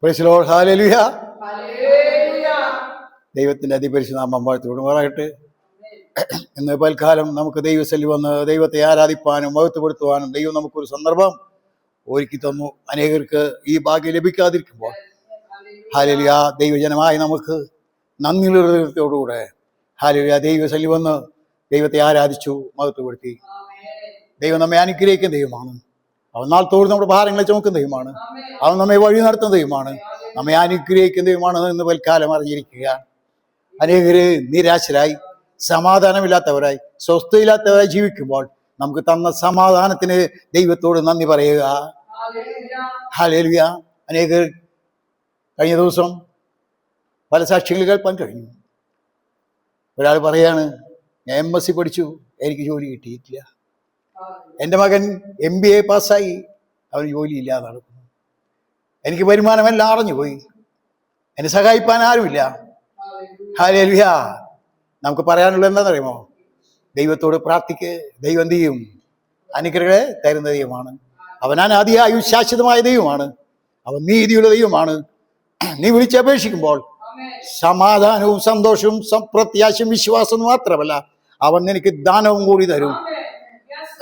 Praise the Lord. Hallelujah. ദൈവത്തിന്റെ അതിപരിശുദ്ധ നാമം വാഴ്ത്തപ്പെടുമാറാകട്ടെ. ഇന്ന് പൽക്കാലം നമുക്ക് ദൈവസന്നിധി വന്ന് ദൈവത്തെ ആരാധിപ്പാനും മഹത്വപ്പെടുത്തുവാനും ദൈവം നമുക്കൊരു സന്ദർഭം ഒരുക്കി തന്നു. അനേകർക്ക് ഈ ഭാഗ്യം ലഭിക്കാതിരിക്കുമ്പോൾ ഹല്ലേലൂയ, ദൈവജനമായി നമുക്ക് നന്ദിയുള്ള ഹൃദയത്തോടുകൂടെ ഹല്ലേലൂയ ദൈവസന്നിധി വന്ന് ദൈവത്തെ ആരാധിച്ചു മഹത്വപ്പെടുത്തി. ദൈവം നമ്മെ അനുഗ്രഹിക്കുന്ന ദൈവമാണ്. അവൻ നാൾ തോറും നമ്മുടെ ഭാരങ്ങളെ ചുമക്കുന്ന ദൈവമാണ്. അവൻ നമ്മെ വഴി നടത്തുന്ന ദൈവമാണ്. നമ്മെ അനുഗ്രഹിക്കുന്ന ദൈവമാണ് എന്ന് പൽക്കാലം അറിഞ്ഞിരിക്കുക. അനേകര് നിരാശരായി, സമാധാനമില്ലാത്തവരായി, സ്വസ്ഥയില്ലാത്തവരായി ജീവിക്കുമ്പോൾ നമുക്ക് തന്ന സമാധാനത്തിന് ദൈവത്തോട് നന്ദി പറയുക. ഹല്ലേലൂയ. അനേകർ കഴിഞ്ഞ ദിവസം പല സാക്ഷികൾ കേൾപ്പാൻ കഴിഞ്ഞു. ഒരാൾ പറയാണ്, ഞാൻ MSc പഠിച്ചു, എനിക്ക് ജോലി കിട്ടിയിട്ടില്ല. എൻ്റെ മകൻ MBA പാസ്സായി, അവന് ജോലിയില്ലാതെ നടക്കുന്നു. എനിക്ക് വരുമാനമെല്ലാം അറിഞ്ഞുപോയി, എന്നെ സഹായിപ്പാൻ ആരുമില്ല. ഹല്ലേലൂയ. നമുക്ക് പറയാനുള്ളത് എന്താണെന്നറിയുമോ? ദൈവത്തോട് പ്രാർത്ഥിക്ക്. ദൈവം എന്ത് ചെയ്യും? അനുഗ്രഹങ്ങളെ തരുന്ന ദൈവമാണ്. അവൻ അനാദിയായും ശാശ്വതമായ ദൈവമാണ്. അവൻ നീതിയുള്ള ദൈവമാണ്. നീ വിളിച്ചപേക്ഷിക്കുമ്പോൾ സമാധാനവും സന്തോഷവും പ്രത്യാശയും വിശ്വാസവും മാത്രമല്ല, അവൻ നിനക്ക് ദാനവും കൂടി തരും.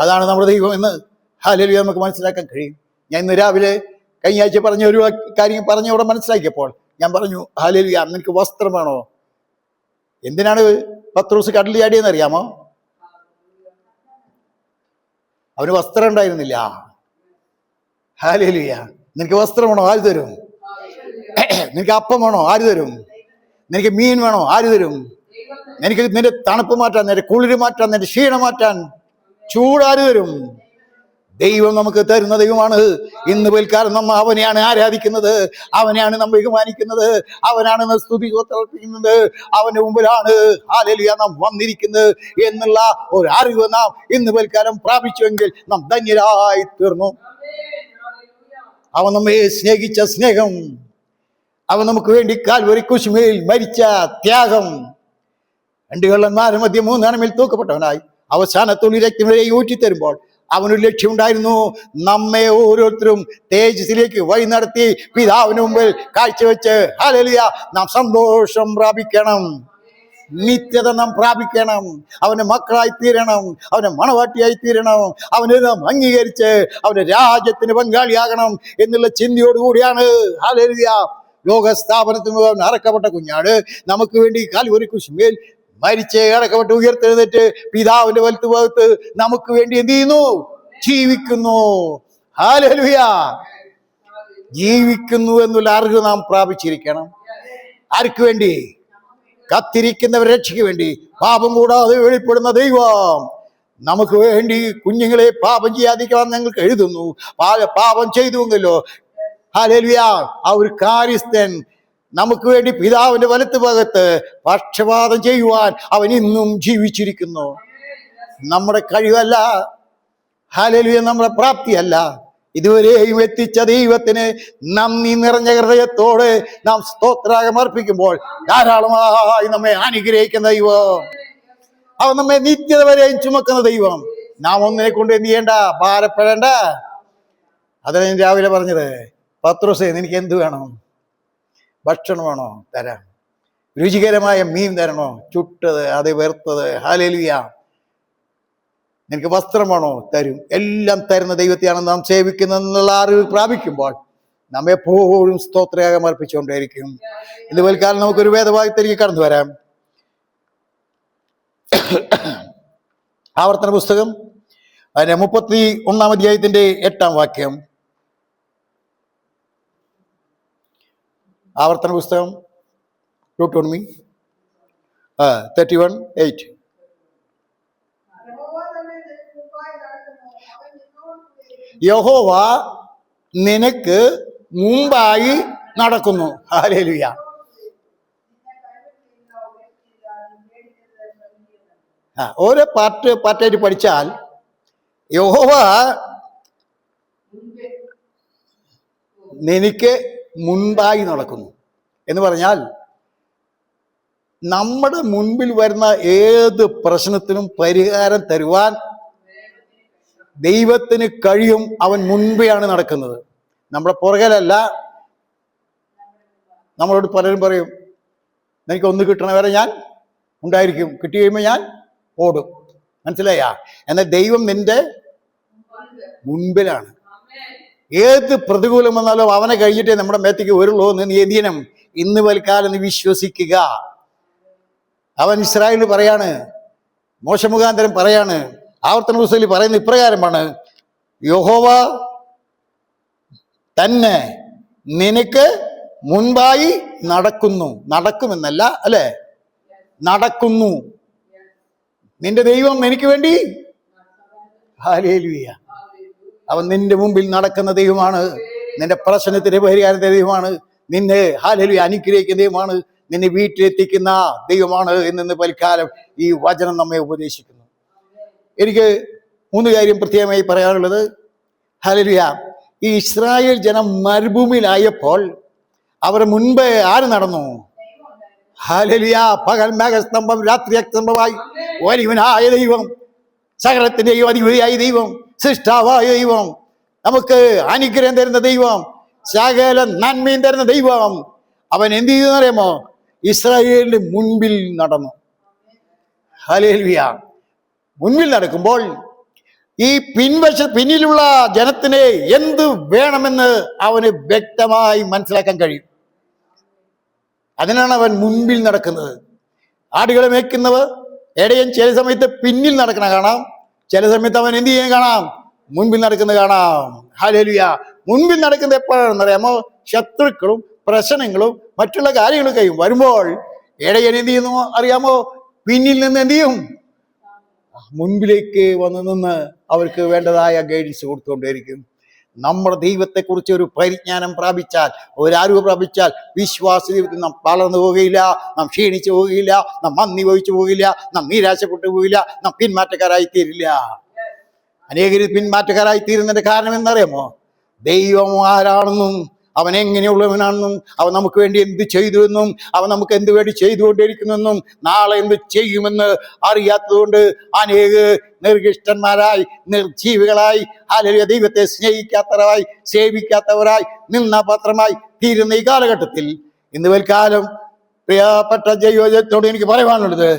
അതാണ് നമ്മുടെ ദൈവം എന്ന് ഹല്ലേലൂയ നമുക്ക് മനസ്സിലാക്കാൻ കഴിയും. ഞാൻ ഇന്ന് രാവിലെ കഴിഞ്ഞ ആഴ്ച പറഞ്ഞ ഒരു കാര്യം പറഞ്ഞ് അവിടെ മനസ്സിലാക്കിയപ്പോൾ ഞാൻ പറഞ്ഞു, ഹല്ലേലൂയ, നിനക്ക് വസ്ത്രം വേണോ? എന്തിനാണ് പത്രോസ് കടലിൽ ചാടിയെന്ന് അറിയാമോ? അവന് വസ്ത്രം ഉണ്ടായിരുന്നില്ല. ഹല്ലേലൂയ. നിനക്ക് വസ്ത്രം വേണോ? ആര് തരും? നിനക്ക് അപ്പം വേണോ? ആര് തരും? നിനക്ക് മീൻ വേണോ? ആര് തരും? നിനക്ക് നിന്റെ തണുപ്പ് മാറ്റാൻ, നിന്റെ കുളിര് മാറ്റാൻ, നിന്റെ ക്ഷീണം മാറ്റാൻ ചൂടാര് തരും? ദൈവം നമുക്ക് തരുന്ന ദൈവമാണ്. ഇന്ന് പിൽക്കാലം നമ്മൾ അവനെയാണ് ആരാധിക്കുന്നത്, അവനെയാണ് നമ്മൾ ബഹുമാനിക്കുന്നത്, അവനാണ് സ്തുതി സമർപ്പിക്കുന്നത്, അവന്റെ മുമ്പിലാണ് ഹല്ലേലൂയ നാം വന്നിരിക്കുന്നത് എന്നുള്ള ഒരു അറിവ് നാം ഇന്ന് പിൽക്കാലം പ്രാപിച്ചുവെങ്കിൽ നാം ധന്യരായി തീർന്നു. അവൻ നമ്മെ സ്നേഹിച്ച സ്നേഹം, അവൻ നമുക്ക് വേണ്ടി കാൽവരി കുരിശിന്മേൽ മരിച്ച ത്യാഗം, രണ്ട് കള്ളന്മാരുടെ മധ്യ മൂന്നാണിൽ തൂക്കപ്പെട്ടവനായി അവസാനത്തുള്ളി രക്തം വരെ ഊറ്റിത്തരുമ്പോൾ അവനൊരു ലക്ഷ്യമുണ്ടായിരുന്നു. നമ്മെ ഓരോരുത്തരും തേജസ്സിലേക്ക് വഴി നടത്തി പിതാവിന് മുമ്പിൽ കാഴ്ചവെച്ച് ഹല്ലേലൂയ നാം സന്തോഷം പ്രാപിക്കണം, നിത്യത നാം പ്രാപിക്കണം, അവന്റെ മക്കളായി തീരണം, അവന്റെ മണവാട്ടിയായി തീരണം, അവനെ നാം അംഗീകരിച്ച് അവന്റെ രാജ്യത്തിന് പങ്കാളിയാകണം എന്നുള്ള ചിന്തയോടുകൂടിയാണ് ഹല്ലേലൂയ ലോകസ്ഥാപനത്തിന് അവൻ അറക്കപ്പെട്ട കുഞ്ഞാട് നമുക്ക് വേണ്ടി കാൽവരി കുരിശിന്മേൽ മരിച്ച് അടക്കപ്പെട്ട് ഉയർത്തെഴുന്നേറ്റ് പിതാവിന്റെ വലത്ത് ഭാഗത്ത് നമുക്ക് വേണ്ടി എന്ത് ചെയ്യുന്നു? ജീവിക്കുന്നു. ഹല്ലേലൂയ. ജീവിക്കുന്നു എന്നുള്ള അറിവ് നാം പ്രാപിച്ചിരിക്കണം. ആർക്ക് വേണ്ടി? കത്തിരിക്കുന്നവർ രക്ഷയ്ക്ക് വേണ്ടി. പാപം കൂടാതെ വെളിപ്പെടുന്ന ദൈവം നമുക്ക് വേണ്ടി കുഞ്ഞുങ്ങളെ പാപം ചെയ്യാതിരിക്കാൻ ഞങ്ങൾക്ക് എഴുതുന്നു. പാപം ചെയ്തുവെങ്കിലോ ഹല്ലേലൂയ ആ ഒരു കാര്യസ്ഥൻ നമുക്ക് വേണ്ടി പിതാവിന്റെ വലത്ത് ഭാഗത്ത് പക്ഷപാതം ചെയ്യുവാൻ അവൻ ഇന്നും ജീവിച്ചിരിക്കുന്നു. നമ്മുടെ കഴിവല്ല, ഹല്ലേലൂയ നമ്മുടെ പ്രാപ്തിയല്ല, ഇതുവരെയും എത്തിച്ച ദൈവത്തിന് നന്ദി നിറഞ്ഞ ഹൃദയത്തോടെ നാം സ്തോത്രാഗം അർപ്പിക്കുമ്പോൾ ധാരാളമായി നമ്മെ അനുഗ്രഹിക്കുന്ന ദൈവം, അവൻ നമ്മെ നിത്യത വരെയും ചുമക്കുന്ന ദൈവം. നാം ഒന്നിനെ കൊണ്ട് എന്ത് ചെയ്യേണ്ട? ഭാരപ്പെടേണ്ട. അതാണ് ഞാൻ രാവിലെ പറഞ്ഞത്. പത്രോസേ, നിനക്ക് എന്ത് വേണം? ഭക്ഷണം വേണോ? തരാം. രുചികരമായ മീൻ തരണോ? ചുട്ടത്, അത് വെറുത്തത്. ഹല്ലേലൂയ. നിനക്ക് വസ്ത്രം വേണോ? തരും. എല്ലാം തരുന്ന ദൈവത്തെയാണ് നാം സേവിക്കുന്നതെന്നുള്ള അറിവ് പ്രാപിക്കുമ്പോൾ നാം എപ്പോഴും സ്തോത്രയാഗം അർപ്പിച്ചുകൊണ്ടേയിരിക്കും. ഇന്ന് വൽക്കാലം നമുക്കൊരു വേദഭാഗത്തിലേക്ക് കടന്നു വരാം. ആവർത്തന പുസ്തകം അതിന്റെ 31-ാം അധ്യായത്തിന്റെ 8-ാം വാക്യം. ആവർത്തന പുസ്തകം 31:8. യഹോവ നിനക്ക് മുമ്പായി നടക്കുന്നു. ഹല്ലേലൂയ. ഓരോ പാർട്ടായിട്ട് പഠിച്ചാൽ യഹോവ നിനക്ക് മുൻപായി നടക്കുന്നു എന്ന് പറഞ്ഞാൽ നമ്മുടെ മുൻപിൽ വരുന്ന ഏത് പ്രശ്നത്തിനും പരിഹാരം തരുവാൻ ദൈവത്തിന് കഴിയും. അവൻ മുൻപെയാണ് നടക്കുന്നത്, നമ്മുടെ പുറകിലല്ല. നമ്മളോട് പലരും പറയും, എനിക്ക് ഒന്ന് കിട്ടണ വരെ ഞാൻ ഉണ്ടായിരിക്കും, കിട്ടി കഴിയുമ്പോൾ ഞാൻ ഓടും. മനസ്സിലായ? എന്നാൽ ദൈവം നിന്റെ മുൻപിലാണ്. ഏത് പ്രതികൂലം വന്നാലും അവനെ കഴിഞ്ഞിട്ടേ നമ്മുടെ മേത്തേക്ക് വരുള്ളൂ എന്ന് നീ എന്തിനും ഇന്ന് വൽക്കാലം നീ വിശ്വസിക്കുക. അവൻ ഇസ്രായേലിന് പറയാണ്, മോശ മുഖാന്തരം പറയാണ്, ആവർത്തന പുസ്തകത്തിൽ പറയുന്ന ഇപ്രകാരമാണ്, യഹോവ തന്നെ നിനക്ക് മുൻപായി നടക്കുന്നു. നടക്കുമെന്നല്ല, അല്ലെ, നടക്കുന്നു. നിന്റെ ദൈവം എനിക്ക് വേണ്ടി, ഹല്ലേലൂയ, അവൻ നിന്റെ മുമ്പിൽ നടക്കുന്ന ദൈവമാണ്. നിന്റെ പ്രശ്നത്തിന് പരിഹാരത്തിന്റെ ദൈവമാണ്. നിന്നെ ഹല്ലേലൂയ അനുഗ്രഹിക്കുന്ന ദൈവമാണ്. നിന്നെ വീട്ടിലെത്തിക്കുന്ന ദൈവമാണ് എന്ന് പൽക്കാലം ഈ വചനം നമ്മെ ഉപദേശിക്കുന്നു. എനിക്ക് 3 കാര്യം പ്രത്യേകമായി പറയാനുള്ളത്. ഹല്ലേലൂയ, ഈ ഇസ്രായേൽ ജനം മരുഭൂമിയിലായപ്പോൾ അവരുടെ മുൻപേ ആര് നടന്നു? ഹല്ലേലൂയ, പകൽ മേഘസ്തംഭം, രാത്രി അസ്തംഭമായി വലിയവനായ ദൈവം, സകലത്തിന്റെയും അധിപതിയായ ദൈവം, സൃഷ്ടാവായ ദൈവം, നമുക്ക് അനുഗ്രഹം തരുന്ന ദൈവം, സകല നന്മയും തരുന്ന ദൈവം, അവൻ എന്ത് ചെയ്തെന്ന് അറിയാമോ? ഇസ്രായേലിന്റെ മുൻപിൽ നടന്നു. ഹല്ലേലൂയ. മുൻപിൽ നടക്കുമ്പോൾ ഈ പിന്നിലുള്ള ജനത്തിന് എന്ത് വേണമെന്ന് അവന് വ്യക്തമായി മനസ്സിലാക്കാൻ കഴിയും. അതിനാണ് അവൻ മുൻപിൽ നടക്കുന്നത്. ആടുകളെ മേയ്ക്കുന്നവർ ഇടയൻ ചില സമയത്ത് പിന്നിൽ നടക്കണ കാണാം, ചില സമയത്ത് അവൻ എന്ത് ചെയ്യാൻ കാണാം? മുൻപിൽ നടക്കുന്നത് കാണാം. ഹല്ലേലൂയ. മുൻപിൽ നടക്കുന്നത് എപ്പോഴാണെന്ന് അറിയാമോ? ശത്രുക്കളും പ്രശ്നങ്ങളും മറ്റുള്ള കാര്യങ്ങളൊക്കെ വരുമ്പോൾ ഇടയൻ എന്ത് ചെയ്യുന്നു അറിയാമോ? പിന്നിൽ നിന്ന് എന്ത് ചെയ്യും? മുൻപിലേക്ക് വന്ന് നിന്ന് അവർക്ക് വേണ്ടതായ ഗൈഡൻസ് കൊടുത്തുകൊണ്ടേയിരിക്കും. നമ്മുടെ ദൈവത്തെക്കുറിച്ച് ഒരു പരിജ്ഞാനം പ്രാപിച്ചാൽ, ഒരറിവ് പ്രാപിച്ചാൽ, വിശ്വാസ ജീവിതത്തിൽ നാം വളർന്നു പോവുകയില്ല, നാം ക്ഷീണിച്ചു പോവുകയില്ല, നാം മന്ദി വഹിച്ചു പോകില്ല, നാം നിരാശപ്പെട്ടു പോകില്ല, നാം പിന്മാറ്റക്കാരായി തീരില്ല. അനേകര് പിന്മാറ്റക്കാരായി തീരുന്നതിന്റെ കാരണം എന്നറിയാമോ? ദൈവം ആരാണെന്നും അവൻ എങ്ങനെയുള്ളവനാണെന്നും അവൻ നമുക്ക് വേണ്ടി എന്ത് ചെയ്തു എന്നും അവൻ നമുക്ക് എന്ത് വേണ്ടി ചെയ്തുകൊണ്ടിരിക്കുന്നെന്നും നാളെ എന്ത് ചെയ്യുമെന്ന് അറിയാത്തതുകൊണ്ട് അനേക നിർഗിഷ്ടന്മാരായി, നിർജീവികളായി, ഹല്ലേലൂയ, ദൈവത്തെ സ്നേഹിക്കാത്തവരായി, സേവിക്കാത്തവരായി, നിന്നാപാത്രമായി തീരുന്ന ഈ കാലഘട്ടത്തിൽ ഇന്ന് വൽക്കാലം പ്രിയപ്പെട്ട ജൈവജനത്തോട് എനിക്ക് പറയാനുള്ളത്,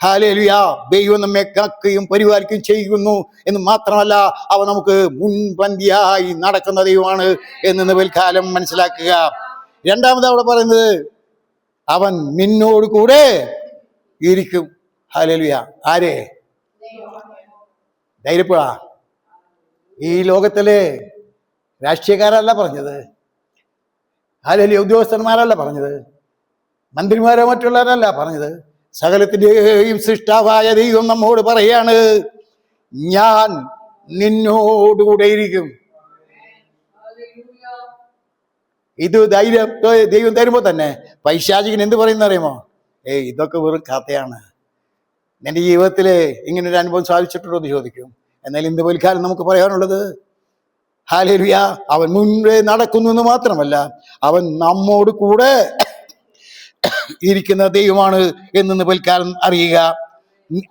ഹല്ലേലൂയ, ദൈവം നമ്മെ കാക്കുകയും പരിപാലിക്കുകയും ചെയ്യുന്നു എന്ന് മാത്രമല്ല, അവ നമുക്ക് മുൻപന്തിയായി നടക്കുന്ന ദൈവമാണ് എന്ന് വൽക്കാലം മനസ്സിലാക്കുക. രണ്ടാമത് അവിടെ പറയുന്നത്, അവൻ നിന്നോട് കൂടെ ഇരിക്കും. ഹല്ലേലൂയ. ആരെ? ധൈര്യപ്പെടാ. ഈ ലോകത്തിലെ രാഷ്ട്രീയക്കാരല്ല പറഞ്ഞത്, ഹല്ലേലൂയ, ഉദ്യോഗസ്ഥന്മാരല്ല പറഞ്ഞത്, മന്ത്രിമാരോ മറ്റുള്ളവരല്ല പറഞ്ഞത്. സകലത്തിന്റെയും സൃഷ്ടാവായ ദൈവം നമ്മോട് പറയാണ്, ഞാൻ നിന്നോടുകൂടെ ഇരിക്കും. ഇത് ദൈവം തരുമ്പോ തന്നെ പൈശാചികൻ എന്ത് പറയുന്ന അറിയുമോ? ഇതൊക്കെ വെറും കഥയാണ്, നിന്റെ ജീവിതത്തില് ഇങ്ങനൊരു അനുഭവം സാധിച്ചിട്ടുണ്ടോ എന്ന് ചോദിക്കും. എന്നാൽ ഇന്ന് പോൽക്കാലം നമുക്ക് പറയാനുള്ളത്, ഹല്ലേലൂയ, അവൻ മുൻപേ നടക്കുന്നു എന്ന് മാത്രമല്ല, അവൻ നമ്മോട് കൂടെ ഇരിക്കുന്ന ദൈവമാണ് എന്ന് പിൽക്കാലം അറിയുക.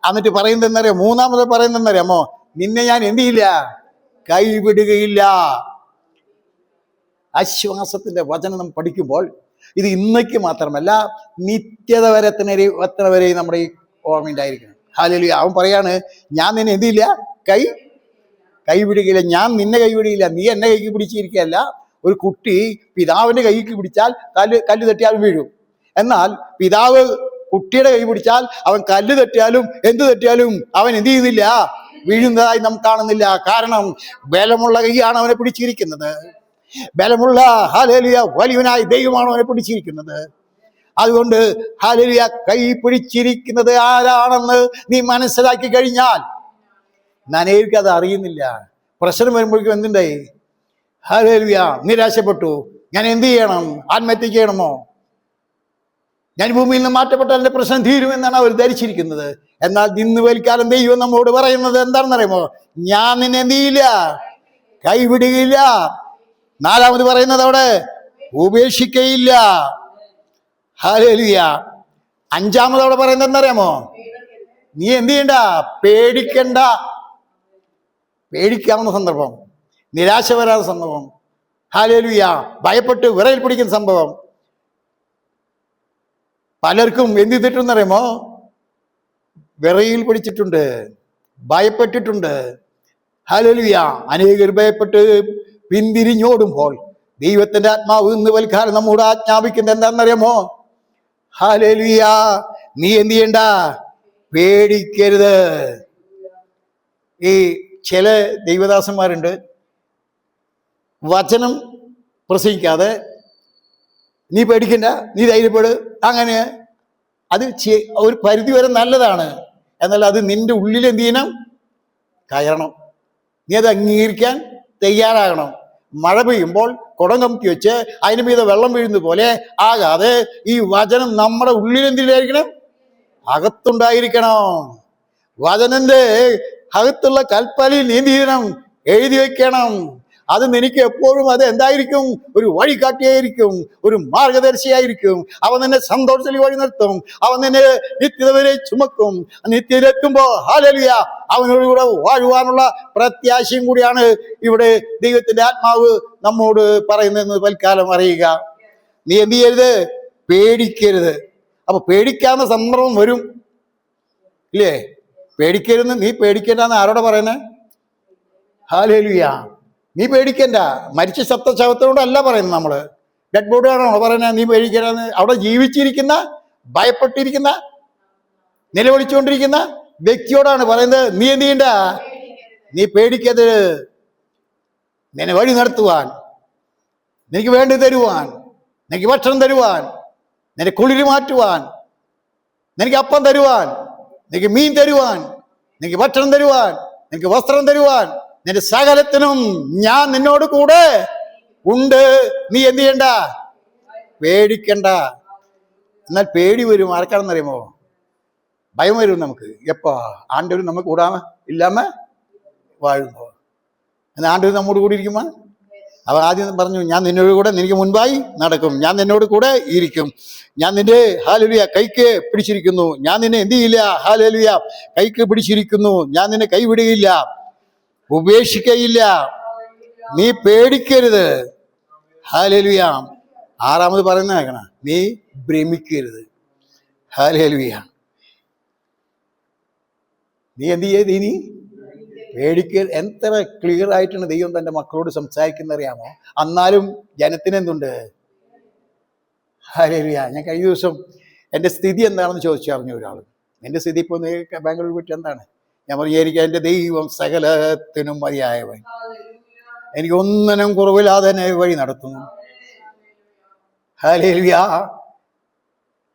എന്നിട്ട് പറയുന്നതെന്നറിയാം, മൂന്നാമത് പറയുന്നതെന്നറിയാമോ? നിന്നെ ഞാൻ എന്ത് ചെയ്യില്ല, കൈവിടുകയില്ല. ആശ്വാസത്തിന്റെ വചനം നാം പഠിക്കുമ്പോൾ ഇത് ഇന്നേക്ക് മാത്രമല്ല, നിത്യത വരെ എത്ര വരെയും നമ്മുടെ ഈ ഓർമ്മയുണ്ടായിരിക്കണം. ഹല്ലേലൂയ. അവൻ പറയാണ്, ഞാൻ നിന്നെ എന്ത് ചെയ്യില്ല, കൈവിടുകയില്ല. ഞാൻ നിന്നെ കൈവിടുകയില്ല. നീ എന്നെ കൈക്ക് പിടിച്ചിരിക്കുകയല്ല. ഒരു കുട്ടി പിതാവിന്റെ കൈക്ക് പിടിച്ചാൽ കല്ല് തട്ടിയാൽ വീഴും. എന്നാൽ പിതാവ് കുട്ടിയുടെ കൈ പിടിച്ചാൽ അവൻ കല്ല് തട്ടിയാലും എന്ത് തട്ടിയാലും അവൻ എന്ത് ചെയ്യുന്നില്ല, വീഴുന്നതായി നാം കാണുന്നില്ല. കാരണം ബലമുള്ള കൈയാണ് അവനെ പിടിച്ചിരിക്കുന്നത്. ബലമുള്ള, ഹല്ലേലൂയ, വലിയവനായ ദൈവമാണ് അവനെ പിടിച്ചിരിക്കുന്നത്. അതുകൊണ്ട് ഹല്ലേലൂയ, കൈ പിടിച്ചിരിക്കുന്നത് ആരാണെന്ന് നീ മനസ്സിലാക്കി കഴിഞ്ഞാൽ, അനേകർക്ക് അത് അറിയുന്നില്ല. പ്രശ്നം വരുമ്പോഴേക്കും എന്തുണ്ടായി? ഹല്ലേലൂയ, നിരാശപ്പെട്ടു. ഞാൻ എന്ത് ചെയ്യണം? ആത്മഹത്യ ചെയ്യണമോ? ഞാൻ ഭൂമിയിൽ നിന്ന് മാറ്റപ്പെട്ടാൽ എൻ്റെ പ്രശ്നം തീരുമെന്നാണ് അവർ ധരിച്ചിരിക്കുന്നത്. എന്നാൽ ഇന്ന് വലിക്കാലം ദൈവം നമ്മോട് പറയുന്നത് എന്താണെന്നറിയുമോ? ഞാൻ നിന്നെ എന്ത് ചെയ്യില്ല, കൈവിടുകയില്ല. നാലാമത് പറയുന്നത് അവിടെ ഉപേക്ഷിക്കയില്ല. ഹല്ലേലൂയ. അഞ്ചാമത് അവിടെ പറയുന്നത് എന്താറിയാമോ? നീ എന്ത് ചെയ്യണ്ട, പേടിക്കണ്ട. പേടിക്കാവുന്ന സന്ദർഭം, നിരാശ വരാത്ത സന്ദർഭം, ഹല്ലേലൂയ, ഭയപ്പെട്ട് വിറയിൽ പിടിക്കുന്ന സംഭവം, പലർക്കും എന്ത് ചെയ്തിട്ടെന്നറിയുമോ? വിറയിൽ പിടിച്ചിട്ടുണ്ട്, ഭയപ്പെട്ടിട്ടുണ്ട്. ഹല്ലേലൂയ. അനേകർ ഭയപ്പെട്ട് പിന്തിരിഞ്ഞോടുമ്പോൾ ദൈവത്തിന്റെ ആത്മാവ് ഇന്ന് വൽക്കാലം നമ്മോട് ആജ്ഞാപിക്കുന്നത് എന്താണെന്നറിയാമോ? ഹല്ലേലൂയ, നീ എന്ത് ചെയ്യണ്ട? പേടിക്കരുത്. ഈ ചില ദൈവദാസന്മാരുണ്ട്, വചനം പ്രസംഗിക്കാതെ നീ പേടിക്കണ്ട, നീ ധൈര്യപ്പെട്, അങ്ങനെ അത് ഒരു പരിധി വരെ നല്ലതാണ്. എന്നാൽ അത് നിന്റെ ഉള്ളിൽ എന്ത് ചെയ്യണം? കയറണം. നീ അത് അംഗീകരിക്കാൻ തയ്യാറാകണം. മഴ പെയ്യുമ്പോൾ കുടം കമ്പി വെച്ച് അതിന് മീതെ വെള്ളം വീഴുന്ന പോലെ ആകാതെ ഈ വചനം നമ്മുടെ ഉള്ളിൽ എന്തിനായിരിക്കണം? അകത്തുണ്ടായിരിക്കണം. വചനന്റെ അകത്തുള്ള കൽപ്പലയിൽ നീ എന്ത് ചെയ്യണം? എഴുതി വെക്കണം. അത് നിനക്ക് എപ്പോഴും അത് എന്തായിരിക്കും? ഒരു വഴികാട്ടിയായിരിക്കും, ഒരു മാർഗദർശിയായിരിക്കും. അവൻ നിന്നെ സന്തോഷത്തിൽ വഴി നിർത്തും. അവൻ നിന്നെ നിത്യത വരെ ചുമക്കും. നിത്യയിലെത്തുമ്പോ ഹല്ലേലൂയ അവനോടുകൂടെ വാഴുവാനുള്ള പ്രത്യാശയും കൂടിയാണ് ഇവിടെ ദൈവത്തിന്റെ ആത്മാവ് നമ്മോട് പറയുന്നതെന്ന് തൽക്കാലം അറിയുക. നീ എന്ത് ചെയ്യരുത്? പേടിക്കരുത്. അപ്പൊ പേടിക്കാവുന്ന സന്ദർഭം വരും, ഇല്ലേ? പേടിക്കരുന്ന്, നീ പേടിക്കണ്ടെന്ന് ആരോടെ പറയുന്നേ? ഹല്ലേലൂയ. നീ പേടിക്കണ്ട. മരിച്ച ശബ്ദശവത്തോടല്ല പറയുന്നത്. നമ്മള് ഡെഡ് ബോഡിയാണോ പറയുന്നത് നീ പേടിക്കണ്ടെന്ന്? അവിടെ ജീവിച്ചിരിക്കുന്ന, ഭയപ്പെട്ടിരിക്കുന്ന, നിലവിളിച്ചുകൊണ്ടിരിക്കുന്ന വ്യക്തിയോടാണ് പറയുന്നത്. നീ എന്ത് ചെയ്യണ്ട? നീ പേടിക്കരുത്. നിന്നെ വഴി നടത്തുവാൻ, നിനക്ക് വേണ്ടി തരുവാൻ, നിനക്ക് ഭക്ഷണം തരുവാൻ, നിനക്ക് കുളിര് മാറ്റുവാൻ, നിനക്ക് അപ്പം തരുവാൻ, നിനക്ക് മീൻ തരുവാൻ, നിനക്ക് ഭക്ഷണം തരുവാൻ, നിനക്ക് വസ്ത്രം തരുവാൻ, നിന്റെ സകലത്തിനും ഞാൻ നിന്നോട് കൂടെ ഉണ്ട്. നീ എന്ത് ചെയ്യണ്ട? പേടിക്കണ്ട. എന്നാൽ പേടി വരും. ആർക്കാണെന്നറിയുമോ? ഭയം വരും നമുക്ക്. എപ്പോ? ആണ്ടവരും നമുക്ക് കൂടാമ ഇല്ലാമ വാഴുമ്പോ. എന്നാൽ ആണ്ടവർ നമ്മോട് കൂടി ഇരിക്കുമ്പോ അവ ആദ്യം പറഞ്ഞു, ഞാൻ നിന്നോട് കൂടെ നിനക്ക് മുൻപായി നടക്കും, ഞാൻ നിന്നോട് കൂടെ ഇരിക്കും, ഞാൻ നിന്റെ ഹല്ലേലൂയ കൈക്ക് പിടിച്ചിരിക്കുന്നു, ഞാൻ നിന്നെ എന്ത് ചെയ്യില്ല? ഹല്ലേലൂയ കൈക്ക് പിടിച്ചിരിക്കുന്നു, ഞാൻ നിന്നെ കൈവിടുകയില്ല, ഉപേക്ഷിക്കയില്ല, നീ പേടിക്കരുത്. ഹല്ലേലൂയ. ആറാമത് പറയുന്ന കേൾക്കണം, നീ ഭ്രമിക്കരുത്. ഹല്ലേലൂയ. നീ എന്ത് ചെയ്ത്? നീ പേടിക്കരുത്. എത്ര ക്ലിയർ ആയിട്ടാണ് ദൈവം തന്റെ മക്കളോട് സംസാരിക്കുന്നത് അറിയാമോ? എന്നാലും ജനത്തിന് എന്തുണ്ട്? ഹല്ലേലൂയ. ഞാൻ കഴിഞ്ഞ ദിവസം എൻ്റെ സ്ഥിതി എന്താണെന്ന് ചോദിച്ചറിഞ്ഞു ഒരാൾ. എൻ്റെ സ്ഥിതി ഇപ്പോൾ ബാംഗ്ലൂർ വിട്ട് എന്താണ്? ഞാൻ പറഞ്ഞിരിക്കുക, എൻ്റെ ദൈവം സകലത്തിനും മതിയായവൻ, എനിക്ക് ഒന്നിനും കുറവില്ലാതെ എന്നെ വഴി നടത്തുന്നു. ഹല്ലേലൂയ.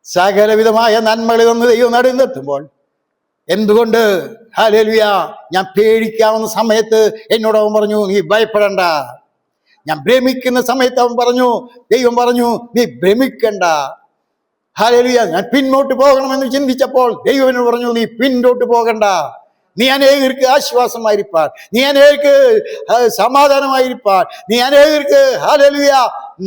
സകലവിധമായ നന്മകളിൽ നിന്ന് ദൈവം നടന്നെത്തുമ്പോൾ എന്തുകൊണ്ട്? ഹല്ലേലൂയ. ഞാൻ പേടിക്കാവുന്ന സമയത്ത് എന്നോട് അവൻ പറഞ്ഞു, നീ ഭയപ്പെടണ്ട. ഞാൻ ഭ്രമിക്കുന്ന സമയത്ത് അവൻ പറഞ്ഞു, ദൈവം പറഞ്ഞു, നീ ഭ്രമിക്കണ്ട. ഹല്ലേലൂയ. ഞാൻ പിന്നോട്ട് പോകണമെന്ന് ചിന്തിച്ചപ്പോൾ ദൈവം എന്നോട് പറഞ്ഞു, നീ പിന്നോട്ട് പോകണ്ട. നീ അനേകർക്ക് ആശ്വാസമായിരിക്കാൻ, നീ അനേകർക്ക് സമാധാനമായിരിക്കാൻ, നീ അനേകർക്ക് ഹല്ലേലൂയ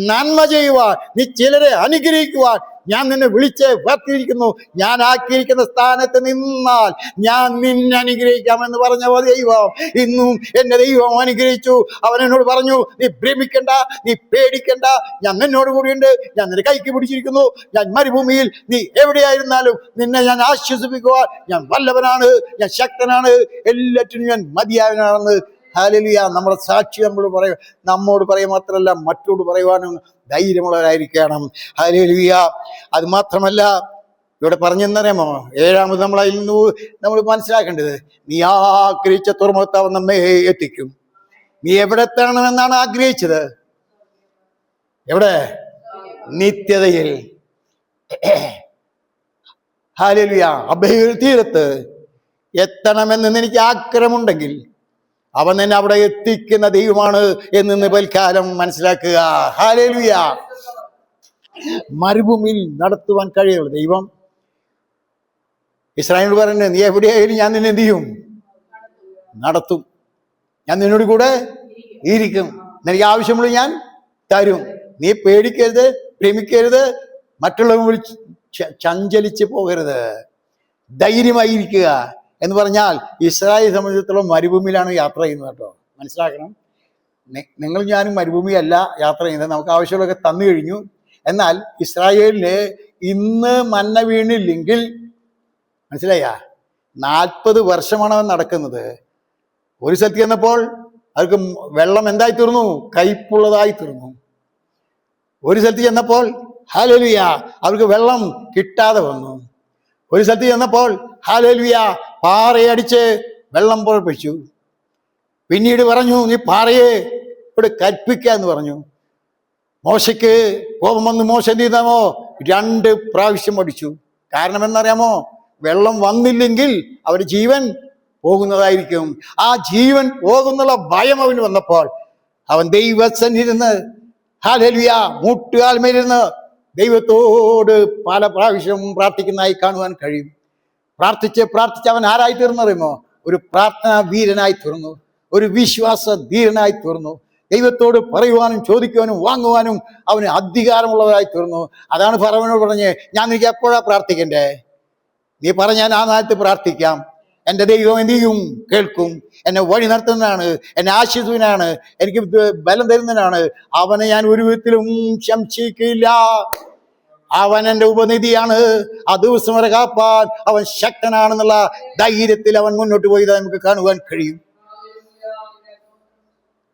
നന്മ ചെയ്യുവാൻ, നീ ചിലരെ അനുഗ്രഹിക്കുവാൻ ഞാൻ നിന്നെ വിളിച്ച് വർത്തിയിരിക്കുന്നു. ഞാൻ ആക്കിയിരിക്കുന്ന സ്ഥാനത്ത് നിന്നാൽ ഞാൻ നിന്നെ അനുഗ്രഹിക്കാമെന്ന് പറഞ്ഞ ദൈവം ഇന്നും എന്റെ ദൈവം അനുഗ്രഹിച്ചു. അവൻ എന്നോട് പറഞ്ഞു, നീ ഭ്രമിക്കണ്ട, നീ പേടിക്കണ്ട, ഞാൻ നിന്നോട് കൂടിയുണ്ട്, ഞാൻ നിന്റെ കൈക്ക് പിടിച്ചിരിക്കുന്നു. ഞാൻ മരുഭൂമിയിൽ നീ എവിടെയായിരുന്നാലും നിന്നെ ഞാൻ ആശ്വസിപ്പിക്കുവാൻ ഞാൻ വല്ലവനാണ്, ഞാൻ ശക്തനാണ്, എല്ലാറ്റിനും ഞാൻ മതിയായവനാണെന്ന്. ഹല്ലേലൂയ. നമ്മുടെ സാക്ഷി നമ്മോട് പറയും മാത്രമല്ല മറ്റോട് പറയുവാനും ധൈര്യമുള്ളവരായിരിക്കണം. ഹല്ലേലൂയ. അത് മാത്രമല്ല ഇവിടെ പറഞ്ഞെന്നറിയാമോ? ഏഴാമത് നമ്മൾ മനസ്സിലാക്കേണ്ടത്, നീ ആഗ്രഹിച്ച തുറമുഖത്ത് അവൻ നമ്മെ എത്തിക്കും. നീ എവിടെ എത്തണമെന്നാണ് ആഗ്രഹിച്ചത്? എവിടെ? നിത്യതയിൽ. ഹല്ലേലൂയ. അഭയ തീരത്ത് എത്തണമെന്ന് നിനക്ക് ആഗ്രഹമുണ്ടെങ്കിൽ അവൻ നിന്നെ അവിടെ എത്തിക്കുന്ന ദൈവമാണ് എന്ന് പൽക്കാലം മനസ്സിലാക്കുക. ഹല്ലേലൂയ. മരുഭൂമിയിൽ നടത്തുവാൻ കഴിയുള്ള ദൈവം ഇസ്രായേലിനോട് പറയുന്നത്, നീ എവിടെയായാലും ഞാൻ നിന്നെ എന്ത് ചെയ്യും? നടത്തും. ഞാൻ നിന്നോട് കൂടെ ഇരിക്കും, നിനക്ക് ആവശ്യമുള്ള ഞാൻ തരും. നീ പേടിക്കരുത്, ഭ്രമിക്കരുത്, മറ്റുള്ളവർ വിളിച്ച് ചഞ്ചലിച്ച് പോകരുത്, ധൈര്യമായിരിക്കുക എന്ന് പറഞ്ഞാൽ ഇസ്രായേൽ സംബന്ധിച്ചിടത്തോളം മരുഭൂമിയിലാണ് യാത്ര ചെയ്യുന്നത് കേട്ടോ. മനസ്സിലാക്കണം. നിങ്ങൾ ഞാനും മരുഭൂമിയല്ല യാത്ര ചെയ്യുന്നത്, നമുക്ക് ആവശ്യമുള്ളതൊക്കെ തന്നു കഴിഞ്ഞു. എന്നാൽ ഇസ്രായേലിന് ഇന്ന് മന്ന വീണില്ലെങ്കിൽ, മനസ്സിലായ, 40 വർഷമാണ് അവൻ നടക്കുന്നത്. ഒരു സ്ഥലത്ത് ചെന്നപ്പോൾ അവർക്ക് വെള്ളം എന്തായി തീർന്നു? കയ്പുള്ളതായി തീർന്നു. ഒരു സ്ഥലത്ത് ചെന്നപ്പോൾ ഹല്ലേലൂയ അവർക്ക് വെള്ളം കിട്ടാതെ വന്നു. ഒരു സ്ഥലത്ത് ചെന്നപ്പോൾ ഹല്ലേലൂയ പാറയടിച്ച് വെള്ളം പുറപ്പിച്ചു. പിന്നീട് പറഞ്ഞു, നീ പാറയെ ഇവിടെ കൽപ്പിക്കാന്ന് പറഞ്ഞു. മോശയ്ക്ക് കോപം വന്ന് മോശ എന്ത് ചെയ്താമോ? 2 പ്രാവശ്യം അടിച്ചു. കാരണം എന്നറിയാമോ? വെള്ളം വന്നില്ലെങ്കിൽ അവരുടെ ജീവൻ പോകുന്നതായിരിക്കും. ആ ജീവൻ പോകുന്നുള്ള ഭയം അവന് വന്നപ്പോൾ അവൻ ദൈവസന്നിധിന്ന് ഹല്ലേലൂയ മുട്ടുകാൽമേലിരുന്ന് ദൈവത്തോട് പല പ്രാവശ്യം പ്രാർത്ഥിക്കുന്നതായി കാണുവാൻ കഴിയും. പ്രാർത്ഥിച്ച് അവൻ ആരായി തീർന്നറിയുമോ? ഒരു പ്രാർത്ഥനാ വീരനായി തീർന്നു, ഒരു വിശ്വാസ ധീരനായി തീർന്നു. ദൈവത്തോട് പറയുവാനും ചോദിക്കുവാനും വാങ്ങുവാനും അവന് അധികാരമുള്ളതായി തീർന്നു. അതാണ് ഫറവോനോട് പറഞ്ഞ്, ഞാൻ നിനക്ക് എപ്പോഴാ പ്രാർത്ഥിക്കണ്ടേ? നീ പറഞ്ഞാൽ ആ നേരത്ത് പ്രാർത്ഥിക്കാം. എൻ്റെ ദൈവം എന്ത് ചെയ്യും? കേൾക്കും. എന്നെ വഴി നടത്തുന്നതാണ്, എന്നെ ആശ്വസിപ്പിനാണ്, എനിക്ക് ബലം തരുന്നതിനാണ്. അവനെ ഞാൻ ഒരു വിധത്തിലും സംശയിക്കില്ല. അവൻ എൻ്റെ ഉപനിധിയാണ്. ആ ദിവസം വരെ കാപ്പാൻ അവൻ ശക്തനാണെന്നുള്ള ധൈര്യത്തിൽ അവൻ മുന്നോട്ട് പോയത് നമുക്ക് കാണുവാൻ കഴിയും.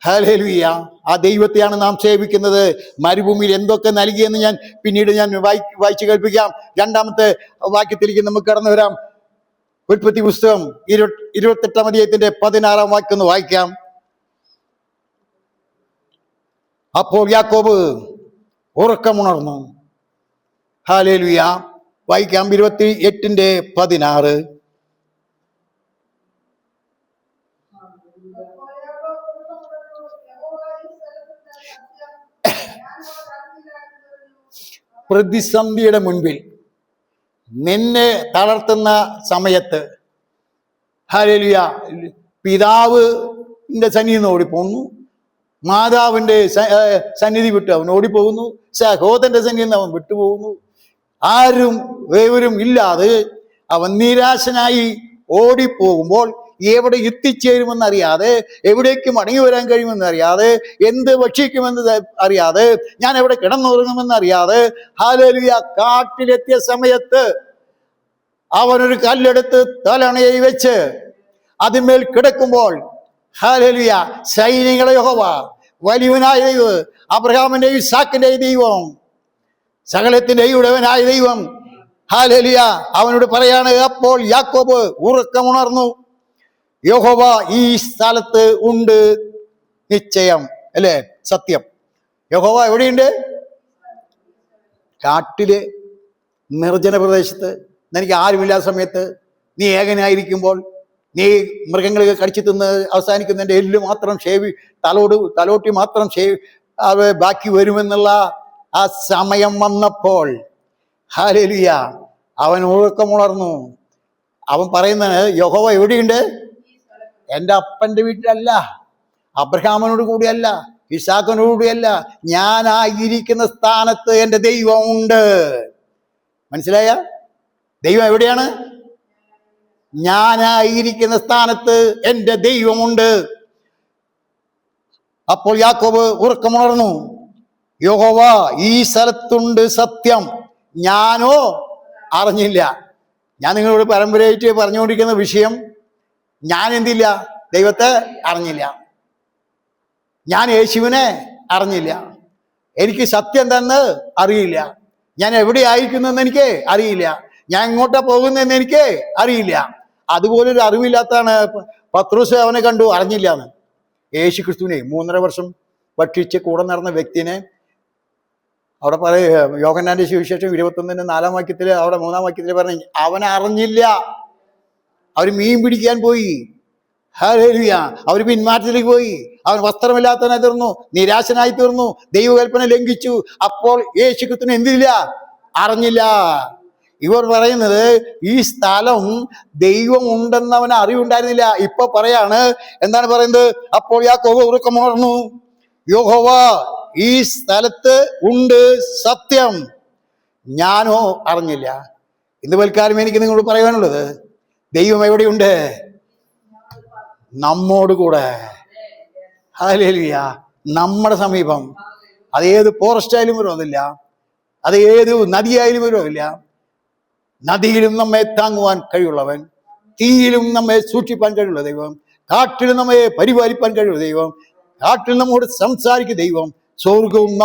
ഹല്ലേലൂയ. ആ ദൈവത്തെയാണ് നാം സേവിക്കുന്നത്. മരുഭൂമിയിൽ എന്തൊക്കെ നൽകിയെന്ന് ഞാൻ പിന്നീട് വായിച്ചു കേൾപ്പിക്കാം. 2-ാമത്തെ വാക്യത്തിലേക്ക് നമുക്ക് കടന്നു വരാം. ഉൽപ്പത്തി പുസ്തകം 28-ാം അധ്യായത്തിന്റെ 16-ാം വാക്യം ഒന്ന് വായിക്കാം. അപ്പോൾ യാക്കോബ് ഉറക്കമുണർന്നു. ഹല്ലേലൂയ. വായിക്കാം 28:16. പ്രതിസന്ധിയുടെ മുൻപിൽ, നിന്നെ തളർത്തുന്ന സമയത്ത് ഹല്ലേലൂയ പിതാവിന്റെ സന്നിധിയിൽ നിന്ന് ഓടിപ്പോകുന്നു, മാതാവിന്റെ സന്നിധി വിട്ട് അവൻ ഓടിപ്പോകുന്നു, സഹോദരന്റെ സന്നിധിയിൽ നിന്ന് അവൻ വിട്ടുപോകുന്നു. ആരും വേവരും ഇല്ലാതെ അവൻ നിരാശനായി ഓടിപ്പോകുമ്പോൾ എവിടെ എത്തിച്ചേരുമെന്നറിയാതെ, എവിടേക്ക് മടങ്ങി വരാൻ കഴിയുമെന്നറിയാതെ, എന്ത് ഭക്ഷിക്കുമെന്ന് അറിയാതെ, ഞാൻ എവിടെ കിടന്നുറങ്ങുമെന്നറിയാതെ ഹല്ലേലൂയ കാട്ടിലെത്തിയ സമയത്ത് അവനൊരു കല്ലെടുത്ത് തലണയിൽ വെച്ച് അതിന്മേൽ കിടക്കുമ്പോൾ ഹല്ലേലൂയ സൈന്യങ്ങളെ യഹോവ, വലിയവനായ ദൈവം, അബ്രഹാമിന്റെയും ഇസാക്കിന്റെയും ദൈവം, സകലത്തിന്റെയും ഉടയവനായ ദൈവം ഹല്ലേലൂയ അവനോട് പറയാണ്. അപ്പോൾ യാക്കോബ് ഉറക്കമുണർന്നു. യഹോവ ഈ സ്ഥലത്ത് ഉണ്ട് നിശ്ചയം, അല്ലേ? സത്യം. യഹോവ എവിടെയുണ്ട്? കാട്ടില്, നിർജ്ജന പ്രദേശത്ത്, നിനക്ക് ആരുമില്ലാത്ത സമയത്ത്, നീ ഏകനായിരിക്കുമ്പോൾ, നീ മൃഗങ്ങളെ കടിച്ചു തിന്ന് അവസാനിക്കുന്നതിൻ്റെ എല്ല് മാത്രം തലോട്ടി മാത്രം ബാക്കി വരുമെന്നുള്ള ആ സമയം വന്നപ്പോൾ ഹല്ലേലൂയ അവൻ ഉറക്കമുണർന്നു. അവൻ പറയുന്നത്, യഹോവ എവിടെയുണ്ട്? എൻ്റെ അപ്പൻ്റെ വീട്ടിലല്ല, അബ്രഹാമിനോട് കൂടിയല്ല, ഇസാക്കിനോട് കൂടിയല്ല, ഞാനായിരിക്കുന്ന സ്ഥാനത്ത് എൻ്റെ ദൈവം ഉണ്ട്. മനസ്സിലായ? ദൈവം എവിടെയാണ്? ഞാനായിരിക്കുന്ന സ്ഥാനത്ത് എൻ്റെ ദൈവമുണ്ട്. അപ്പോൾ യാക്കോബ് ഉറക്കമുണർന്നു. യഹോവ ഈ സ്ഥലത്തുണ്ട് സത്യം, ഞാനോ അറിഞ്ഞില്ല. ഞാൻ നിങ്ങളോട് പരമ്പരയായിട്ട് പറഞ്ഞുകൊണ്ടിരിക്കുന്ന വിഷയം, ഞാൻ എന്തില്ല? ദൈവത്തെ അറിഞ്ഞില്ല. ഞാൻ യേശുവിനെ അറിഞ്ഞില്ല. എനിക്ക് സത്യം എന്താണെന്ന് അറിയില്ല. ഞാൻ എവിടെ ആയിരിക്കുന്നെന്ന് എനിക്ക് അറിയില്ല. ഞാൻ എങ്ങോട്ടാ പോകുന്നതെന്ന് എനിക്ക് അറിയില്ല. അതുപോലൊരു അറിവില്ലാത്തതാണ് പത്രോസ്. അവനെ കണ്ടു, അറിഞ്ഞില്ല എന്ന്. യേശു ക്രിസ്തുവിനെ 3.5 വർഷം ഭക്ഷിച്ച് കൂടെ നടന്ന വ്യക്തിനെ അവിടെ യോഹന്നാന്റെ സുവിശേഷം 21-4 വാക്യത്തില്, അവിടെ 3-ാം വാക്യത്തില് പറഞ്ഞു, അവനെ അറിഞ്ഞില്ല. അവർ മീൻ പിടിക്കാൻ പോയി. ഹല്ലേലൂയ. അവർ പിന്മാറ്റത്തിലേക്ക് പോയി. അവൻ വസ്ത്രമില്ലാത്തവനായി തീർന്നു, നിരാശനായി തീർന്നു, ദൈവകൽപ്പന ലംഘിച്ചു. അപ്പോൾ യേശു ക്രിസ്തുവിനെ എന്തില്ല? അറിഞ്ഞില്ല. ഇവർ പറയുന്നത് ഈ സ്ഥലം ദൈവം ഉണ്ടെന്ന് അവന് അറിവുണ്ടായിരുന്നില്ല. ഇപ്പൊ പറയാണ്, എന്താണ് പറയുന്നത്? അപ്പോൾ യാക്കോബ് ഉറക്കമുണർന്നു. യഹോവ ഈ സ്ഥലത്ത് ഉണ്ട് സത്യം, ഞാനോ അറിഞ്ഞില്ല. ഇന്ന് പൽക്കാലം എനിക്ക് നിങ്ങളോട് പറയാനുള്ളത്, ദൈവം എവിടെയുണ്ട്? നമ്മോട് കൂടെ. ഹല്ലേലൂയ. നമ്മുടെ സമീപം. അതേത് ഫോറസ്റ്റ് ആയാലും വിരോധമില്ല, അത് ഏത് നദിയായാലും വരുമില്ല. നദിയിലും നമ്മെ താങ്ങുവാൻ കഴിവുള്ളവൻ, തീയിലും നമ്മെ സൂക്ഷിപ്പാൻ കഴിവുള്ള ദൈവം, കാട്ടിലും നമ്മെ പരിപാലിപ്പാൻ കഴിവുള്ള ദൈവം, കാട്ടിൽ നമ്മോട് സംസാരിക്കുന്ന ദൈവം, സ്വർഗവും